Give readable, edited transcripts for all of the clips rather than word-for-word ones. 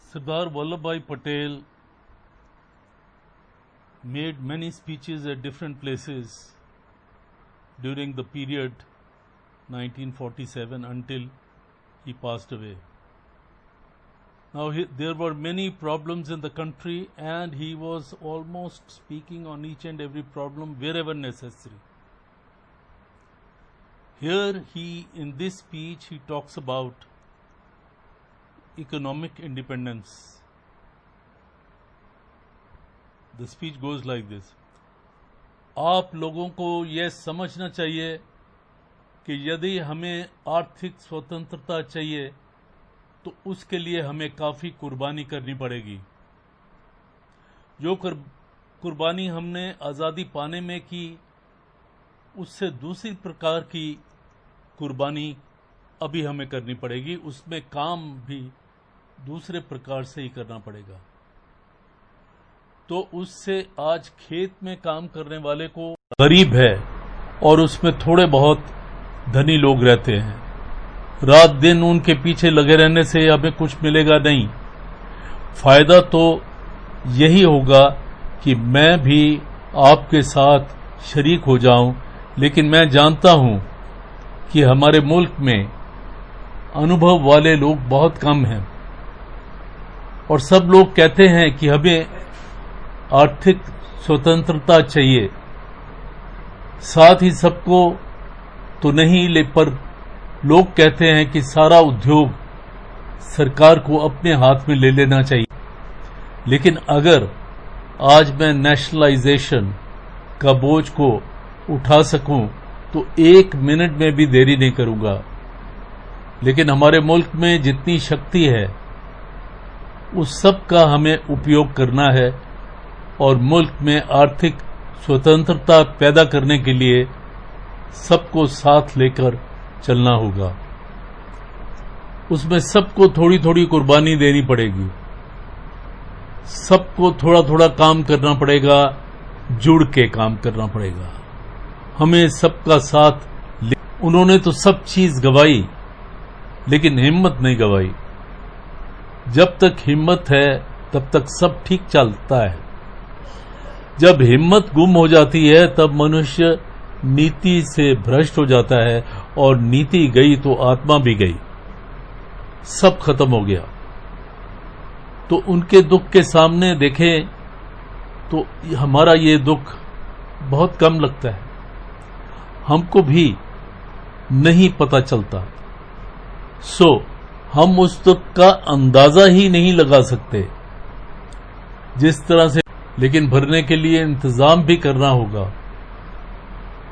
Sardar Vallabhbhai Patel made many speeches at different places during the period 1947 until he passed away. Now, there were many problems in the country, and he was almost speaking on each and every problem wherever necessary. Here, in this speech, he talks about economic independence. The speech goes like this. आप लोगों को यह समझना चाहिए कि यदि हमें आर्थिक स्वतंत्रता चाहिए तो उसके लिए हमें काफ़ी कुर्बानी करनी पड़ेगी। जो कुर्बानी हमने आज़ादी पाने में की, उससे दूसरी प्रकार की कुर्बानी अभी हमें करनी पड़ेगी। उसमें काम भी दूसरे प्रकार से ही करना पड़ेगा। तो उससे आज खेत में काम करने वाले को गरीब है और उसमें थोड़े बहुत धनी लोग रहते हैं, रात दिन उनके पीछे लगे रहने से हमें कुछ मिलेगा नहीं। फायदा तो यही होगा कि मैं भी आपके साथ शरीक हो जाऊं, लेकिन मैं जानता हूं कि हमारे मुल्क में अनुभव वाले लोग बहुत कम हैं और सब लोग कहते हैं कि हमें आर्थिक स्वतंत्रता चाहिए। साथ ही सबको तो नहीं, पर लोग कहते हैं कि सारा उद्योग सरकार को अपने हाथ में ले लेना चाहिए। लेकिन अगर आज मैं नेशनलाइजेशन का बोझ को उठा सकूं तो 1 मिनट में भी देरी नहीं करूंगा। लेकिन हमारे मुल्क में जितनी शक्ति है उस सब का हमें उपयोग करना है और मुल्क में आर्थिक स्वतंत्रता पैदा करने के लिए सबको साथ लेकर चलना होगा। उसमें सबको थोड़ी थोड़ी कुर्बानी देनी पड़ेगी, सबको थोड़ा थोड़ा काम करना पड़ेगा, जुड़ के काम करना पड़ेगा। हमें सबका साथ उन्होंने तो सब चीज गवाई लेकिन हिम्मत नहीं गवाई। जब तक हिम्मत है तब तक सब ठीक चलता है। जब हिम्मत गुम हो जाती है तब मनुष्य नीति से भ्रष्ट हो जाता है और नीति गई तो आत्मा भी गई, सब खत्म हो गया। तो उनके दुख के सामने देखें तो हमारा ये दुख बहुत कम लगता है, हमको भी नहीं पता चलता। हम उस दुख का अंदाजा ही नहीं लगा सकते जिस तरह से, लेकिन भरने के लिए इंतजाम भी करना होगा।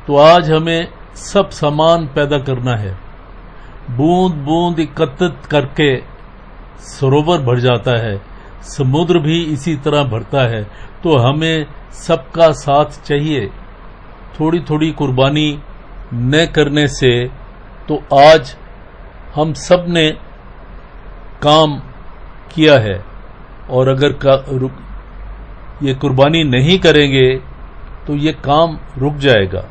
तो आज हमें सब सामान पैदा करना है। बूंद बूंद एकत्रित करके सरोवर भर जाता है, समुद्र भी इसी तरह भरता है। तो हमें सबका साथ चाहिए। थोड़ी थोड़ी कुर्बानी न करने से तो आज हम सब ने काम किया है और अगर ये कुर्बानी नहीं करेंगे तो ये काम रुक जाएगा।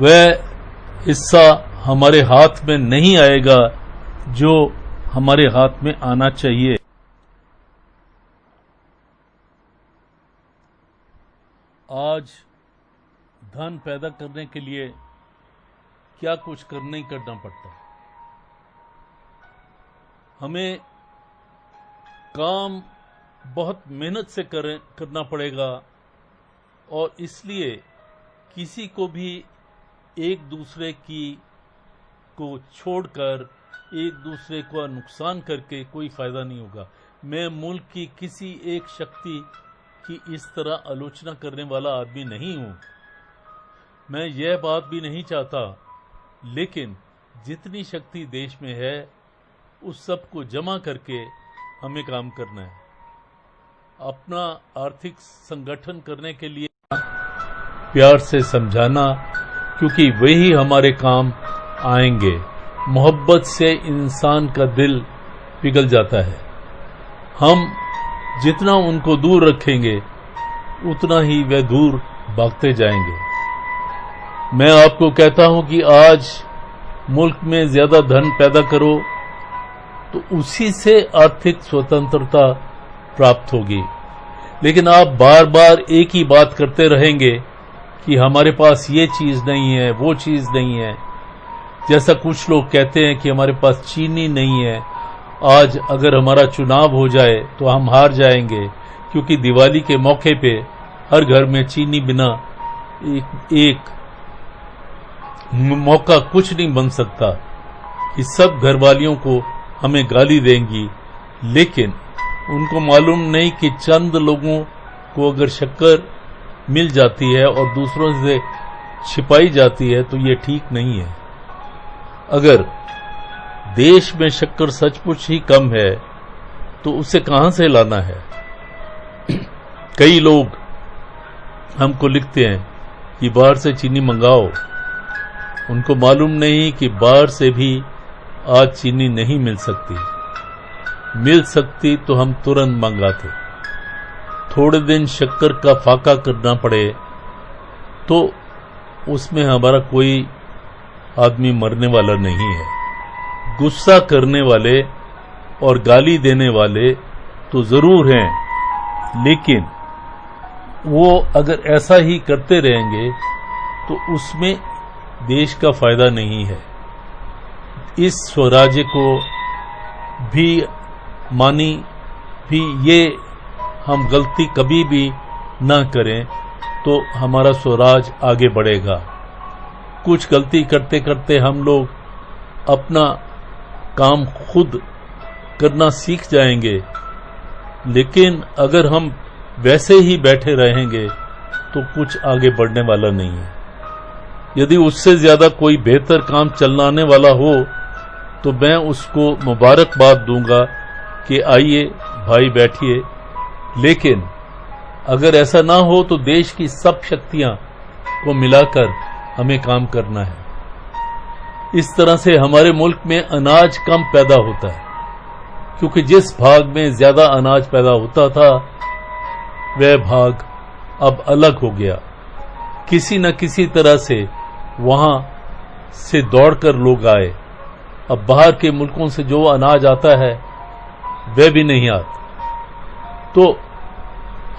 वह हिस्सा हमारे हाथ में नहीं आएगा जो हमारे हाथ में आना चाहिए। आज धन पैदा करने के लिए क्या कुछ नहीं करना पड़ता। हमें काम बहुत मेहनत से करना पड़ेगा और इसलिए किसी को भी एक दूसरे को छोड़कर एक दूसरे को नुकसान करके कोई फायदा नहीं होगा। मैं मुल्क की किसी एक शक्ति की इस तरह आलोचना करने वाला आदमी नहीं हूं। मैं यह बात भी नहीं चाहता, लेकिन जितनी शक्ति देश में है उस सब को जमा करके हमें काम करना है। अपना आर्थिक संगठन करने के लिए प्यार से समझाना, क्योंकि वही हमारे काम आएंगे। मोहब्बत से इंसान का दिल पिघल जाता है। हम जितना उनको दूर रखेंगे उतना ही वे दूर भागते जाएंगे। मैं आपको कहता हूं कि आज मुल्क में ज्यादा धन पैदा करो, तो उसी से आर्थिक स्वतंत्रता प्राप्त होगी। लेकिन आप बार बार एक ही बात करते रहेंगे कि हमारे पास ये चीज नहीं है, वो चीज नहीं है। जैसा कुछ लोग कहते हैं कि हमारे पास चीनी नहीं है, आज अगर हमारा चुनाव हो जाए तो हम हार जाएंगे, क्योंकि दिवाली के मौके पे हर घर में चीनी बिना एक मौका कुछ नहीं बन सकता कि सब घरवालियों को हमें गाली देंगी। लेकिन उनको मालूम नहीं कि चंद लोगों को अगर शक्कर मिल जाती है और दूसरों से छिपाई जाती है तो ये ठीक नहीं है। अगर देश में शक्कर सचमुच ही कम है तो उसे कहां से लाना है? कई लोग हमको लिखते हैं कि बाहर से चीनी मंगाओ। उनको मालूम नहीं कि बाहर से भी आज चीनी नहीं मिल सकती। मिल सकती तो हम तुरंत मंगाते। थोड़े दिन शक्कर का फाका करना पड़े तो उसमें हमारा कोई आदमी मरने वाला नहीं है। गुस्सा करने वाले और गाली देने वाले तो जरूर हैं, लेकिन वो अगर ऐसा ही करते रहेंगे तो उसमें देश का फायदा नहीं है। इस स्वराज्य को भी मानी भी ये हम गलती कभी भी ना करें तो हमारा स्वराज आगे बढ़ेगा। कुछ गलती करते करते हम लोग अपना काम खुद करना सीख जाएंगे, लेकिन अगर हम वैसे ही बैठे रहेंगे तो कुछ आगे बढ़ने वाला नहीं है। यदि उससे ज्यादा कोई बेहतर काम चलाने वाला हो तो मैं उसको मुबारकबाद दूंगा कि आइए भाई बैठिए। लेकिन अगर ऐसा ना हो तो देश की सब शक्तियां को मिलाकर हमें काम करना है। इस तरह से हमारे मुल्क में अनाज कम पैदा होता है, क्योंकि जिस भाग में ज्यादा अनाज पैदा होता था वह भाग अब अलग हो गया। किसी न किसी तरह से वहां से दौड़कर लोग आए। अब बाहर के मुल्कों से जो अनाज आता है वह भी नहीं आता। तो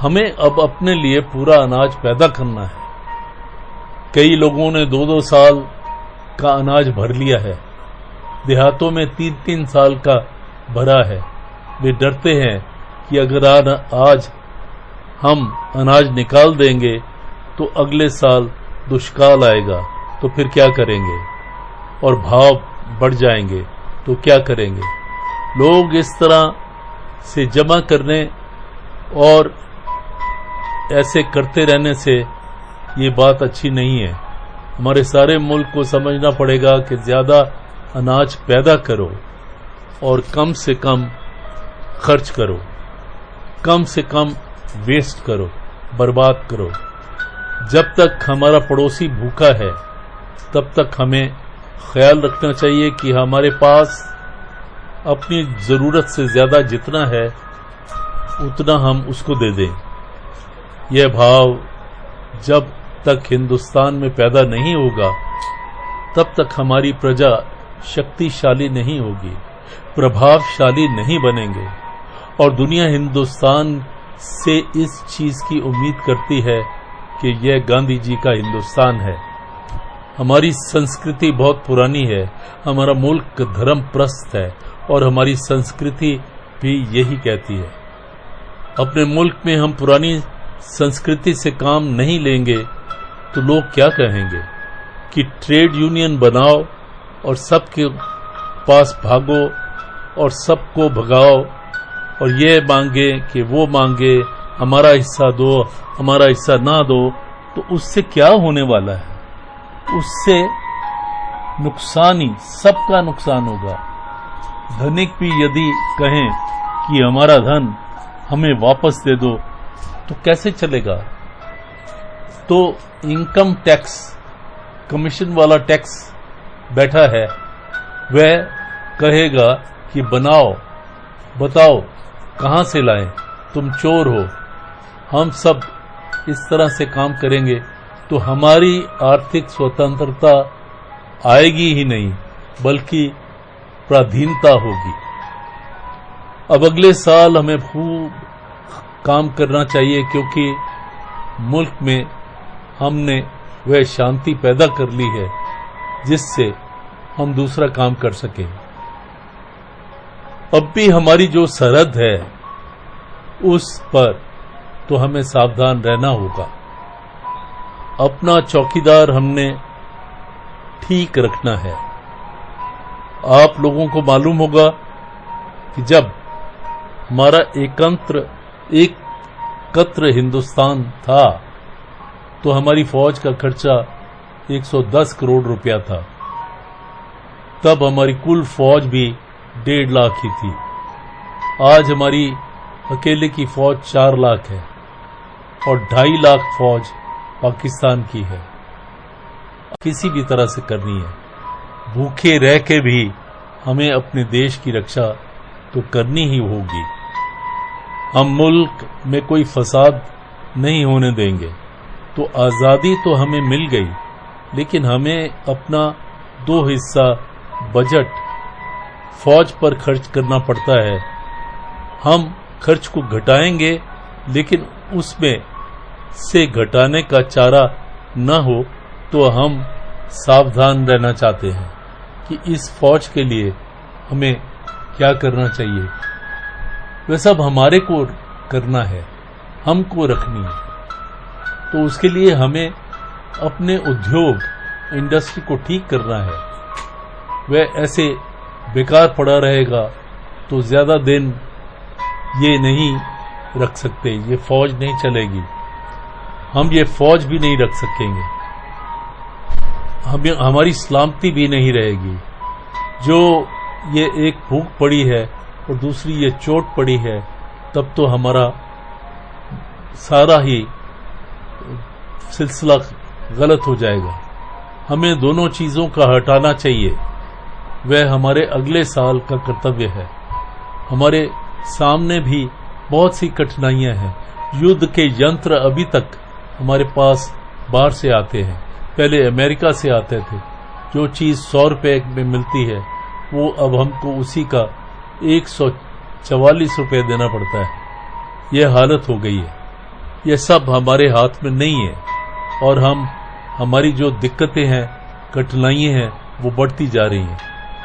हमें अब अपने लिए पूरा अनाज पैदा करना है। कई लोगों ने 2-2 साल का अनाज भर लिया है, देहातों में 3-3 साल का भरा है। वे डरते हैं कि अगर आज हम अनाज निकाल देंगे तो अगले साल दुष्काल आएगा, तो फिर क्या करेंगे? और भाव बढ़ जाएंगे तो क्या करेंगे? लोग इस तरह से जमा करने और ऐसे करते रहने से ये बात अच्छी नहीं है। हमारे सारे मुल्क को समझना पड़ेगा कि ज्यादा अनाज पैदा करो और कम से कम खर्च करो, कम से कम वेस्ट करो, बर्बाद करो। जब तक हमारा पड़ोसी भूखा है तब तक हमें ख्याल रखना चाहिए कि हमारे पास अपनी जरूरत से ज्यादा जितना है उतना हम उसको दे दें। यह भाव जब तक हिंदुस्तान में पैदा नहीं होगा तब तक हमारी प्रजा शक्तिशाली नहीं होगी, प्रभावशाली नहीं बनेंगे। और दुनिया हिंदुस्तान से इस चीज की उम्मीद करती है कि यह गांधी जी का हिंदुस्तान है। हमारी संस्कृति बहुत पुरानी है, हमारा मुल्क धर्मप्रस्त है और हमारी संस्कृति भी यही कहती है। अपने मुल्क में हम पुरानी संस्कृति से काम नहीं लेंगे तो लोग क्या कहेंगे कि ट्रेड यूनियन बनाओ और सबके पास भागो और सबको भगाओ और ये मांगे कि वो मांगे, हमारा हिस्सा दो, हमारा हिस्सा ना दो। तो उससे क्या होने वाला है? उससे नुकसान ही, सबका नुकसान होगा। धनिक भी यदि कहें कि हमारा धन हमें वापस दे दो तो कैसे चलेगा? तो इनकम टैक्स, कमीशन वाला टैक्स बैठा है, वह कहेगा कि बनाओ, बताओ कहां से लाएं, तुम चोर हो। हम सब इस तरह से काम करेंगे तो हमारी आर्थिक स्वतंत्रता आएगी ही नहीं, बल्कि पराधीनता होगी। अब अगले साल हमें खूब काम करना चाहिए, क्योंकि मुल्क में हमने वह शांति पैदा कर ली है जिससे हम दूसरा काम कर सकें। अब भी हमारी जो सरहद है उस पर तो हमें सावधान रहना होगा। अपना चौकीदार हमने ठीक रखना है। आप लोगों को मालूम होगा कि जब हमारा एकत्र हिंदुस्तान था तो हमारी फौज का खर्चा 110 करोड़ रुपया था। तब हमारी कुल फौज भी 1.5 लाख ही थी। आज हमारी अकेले की फौज 4 लाख है और 2.5 लाख फौज पाकिस्तान की है। किसी भी तरह से करनी है। भूखे रह के भी हमें अपने देश की रक्षा तो करनी ही होगी। हम मुल्क में कोई फसाद नहीं होने देंगे। तो आज़ादी तो हमें मिल गई, लेकिन हमें अपना 2 हिस्सा बजट फौज पर खर्च करना पड़ता है। हम खर्च को घटाएंगे, लेकिन उसमें से घटाने का चारा न हो तो हम सावधान रहना चाहते हैं कि इस फौज के लिए हमें क्या करना चाहिए। वह सब हमारे को करना है, हमको रखनी है। तो उसके लिए हमें अपने उद्योग इंडस्ट्री को ठीक करना है। वह ऐसे बेकार पड़ा रहेगा तो ज्यादा दिन ये नहीं रख सकते, ये फौज नहीं चलेगी। हम ये फौज भी नहीं रख सकेंगे, हमारी सलामती भी नहीं रहेगी। जो ये एक भूख पड़ी है और दूसरी ये चोट पड़ी है, तब तो हमारा सारा ही सिलसिला गलत हो जाएगा। हमें दोनों चीजों का हटाना चाहिए। वह हमारे अगले साल का कर्तव्य है। हमारे सामने भी बहुत सी कठिनाइयां हैं। युद्ध के यंत्र अभी तक हमारे पास बाहर से आते हैं। पहले अमेरिका से आते थे। जो चीज 100 रुपए में मिलती है वो अब हमको उसी का 144 रुपए देना पड़ता है। यह हालत हो गई है। यह सब हमारे हाथ में नहीं है और हमारी जो दिक्कतें हैं, कठिनाइयां हैं, वो बढ़ती जा रही हैं,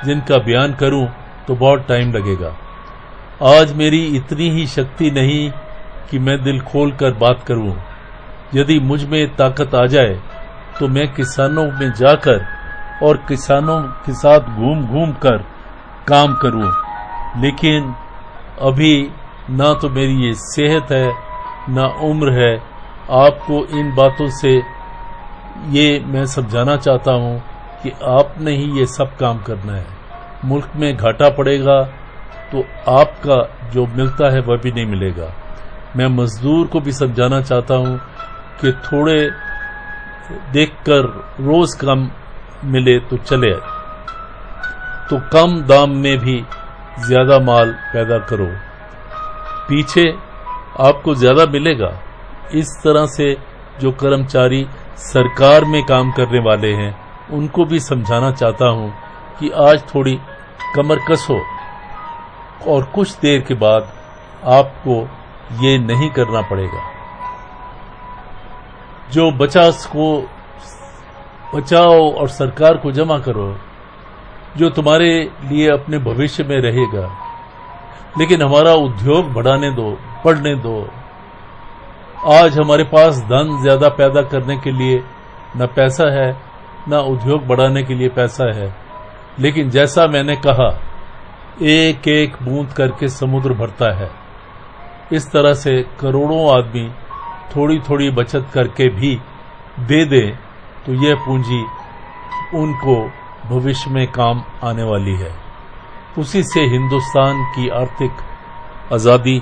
जिनका बयान करूं तो बहुत टाइम लगेगा। आज मेरी इतनी ही शक्ति नहीं कि मैं दिल खोल कर बात करूं। यदि मुझ में ताकत आ जाए तो मैं किसानों में जाकर और किसानों के साथ घूम घूम कर काम करूं, लेकिन अभी ना तो मेरी ये सेहत है ना उम्र है। आपको इन बातों से ये मैं समझाना चाहता हूं कि आपने ही ये सब काम करना है। मुल्क में घाटा पड़ेगा तो आपका जो मिलता है वह भी नहीं मिलेगा। मैं मजदूर को भी समझाना चाहता हूं कि थोड़े देखकर रोज कम मिले तो चले, तो कम दाम में भी ज्यादा माल पैदा करो, पीछे आपको ज्यादा मिलेगा। इस तरह से जो कर्मचारी सरकार में काम करने वाले हैं उनको भी समझाना चाहता हूं कि आज थोड़ी कमर कसो और कुछ देर के बाद आपको ये नहीं करना पड़ेगा। जो बचाओ और सरकार को जमा करो, जो तुम्हारे लिए अपने भविष्य में रहेगा। लेकिन हमारा उद्योग बढ़ाने दो, बढ़ने दो। आज हमारे पास धन ज्यादा पैदा करने के लिए न पैसा है, न उद्योग बढ़ाने के लिए पैसा है। लेकिन जैसा मैंने कहा, एक एक बूंद करके समुद्र भरता है। इस तरह से करोड़ों आदमी थोड़ी थोड़ी बचत करके भी दे दें तो यह पूंजी उनको भविष्य में काम आने वाली है। उसी से हिंदुस्तान की आर्थिक आज़ादी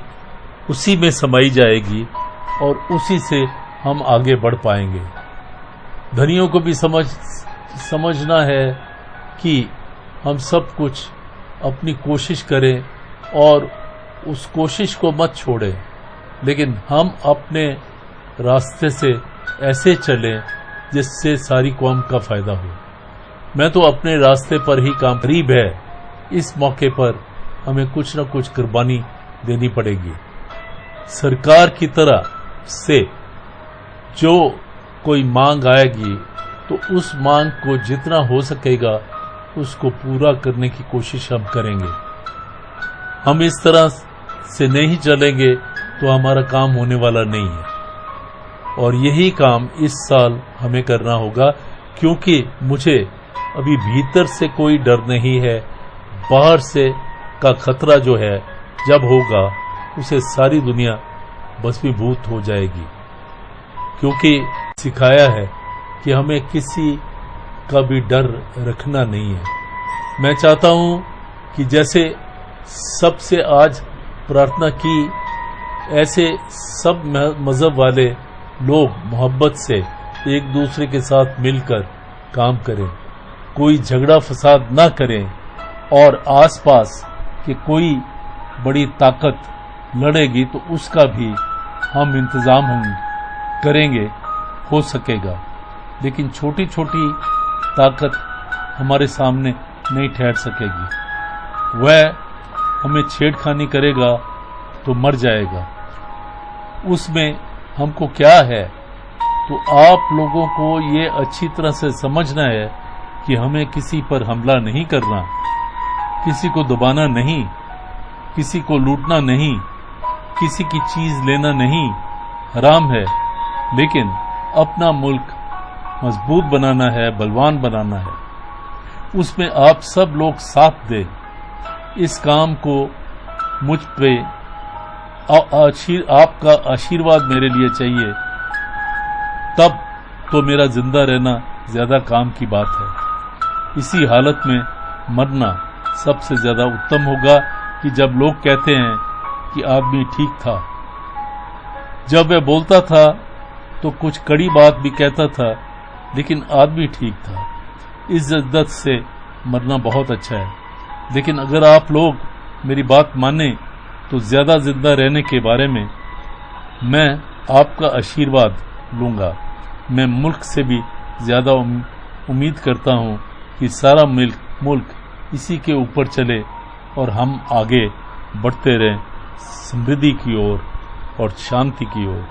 उसी में समाई जाएगी और उसी से हम आगे बढ़ पाएंगे। धनियों को भी समझना है कि हम सब कुछ अपनी कोशिश करें और उस कोशिश को मत छोड़ें, लेकिन हम अपने रास्ते से ऐसे चलें जिससे सारी कौम का फायदा हो। मैं तो अपने रास्ते पर ही काम करीब है। इस मौके पर हमें कुछ न कुछ कुर्बानी देनी पड़ेगी। सरकार की तरह से जो कोई मांग आएगी तो उस मांग को जितना हो सकेगा उसको पूरा करने की कोशिश हम करेंगे। हम इस तरह से नहीं चलेंगे तो हमारा काम होने वाला नहीं है, और यही काम इस साल हमें करना होगा, क्योंकि मुझे अभी भीतर से कोई डर नहीं है। बाहर से का खतरा जो है जब होगा उसे सारी दुनिया भस्मीभूत हो जाएगी, क्योंकि सिखाया है कि हमें किसी का भी डर रखना नहीं है। मैं चाहता हूं कि जैसे सबसे आज प्रार्थना की, ऐसे सब मजहब वाले लोग मोहब्बत से एक दूसरे के साथ मिलकर काम करें, कोई झगड़ा फसाद ना करें, और आसपास कि कोई बड़ी ताकत लड़ेगी तो उसका भी हम इंतजाम करेंगे, हो सकेगा। लेकिन छोटी छोटी ताकत हमारे सामने नहीं ठहर सकेगी। वह हमें छेड़खानी करेगा तो मर जाएगा। उसमें हमको क्या है, तो आप लोगों को ये अच्छी तरह से समझना है कि हमें किसी पर हमला नहीं करना, किसी को दबाना नहीं, किसी को लूटना नहीं, किसी की चीज लेना नहीं, हराम है। लेकिन अपना मुल्क मजबूत बनाना है, बलवान बनाना है। उसमें आप सब लोग साथ दें। इस काम को मुझ पे आपका आशीर्वाद मेरे लिए चाहिए, तब तो मेरा जिंदा रहना ज्यादा काम की बात है। इसी हालत में मरना सबसे ज्यादा उत्तम होगा कि जब लोग कहते हैं कि आदमी ठीक था। जब वह बोलता था तो कुछ कड़ी बात भी कहता था, लेकिन आदमी ठीक था। इस जिद्दत से मरना बहुत अच्छा है। लेकिन अगर आप लोग मेरी बात माने तो ज्यादा जिंदा रहने के बारे में मैं आपका आशीर्वाद लूंगा। मैं मुल्क से भी ज्यादा उम्मीद करता हूं कि सारा मुल्क इसी के ऊपर चले और हम आगे बढ़ते रहें समृद्धि की ओर और शांति की ओर।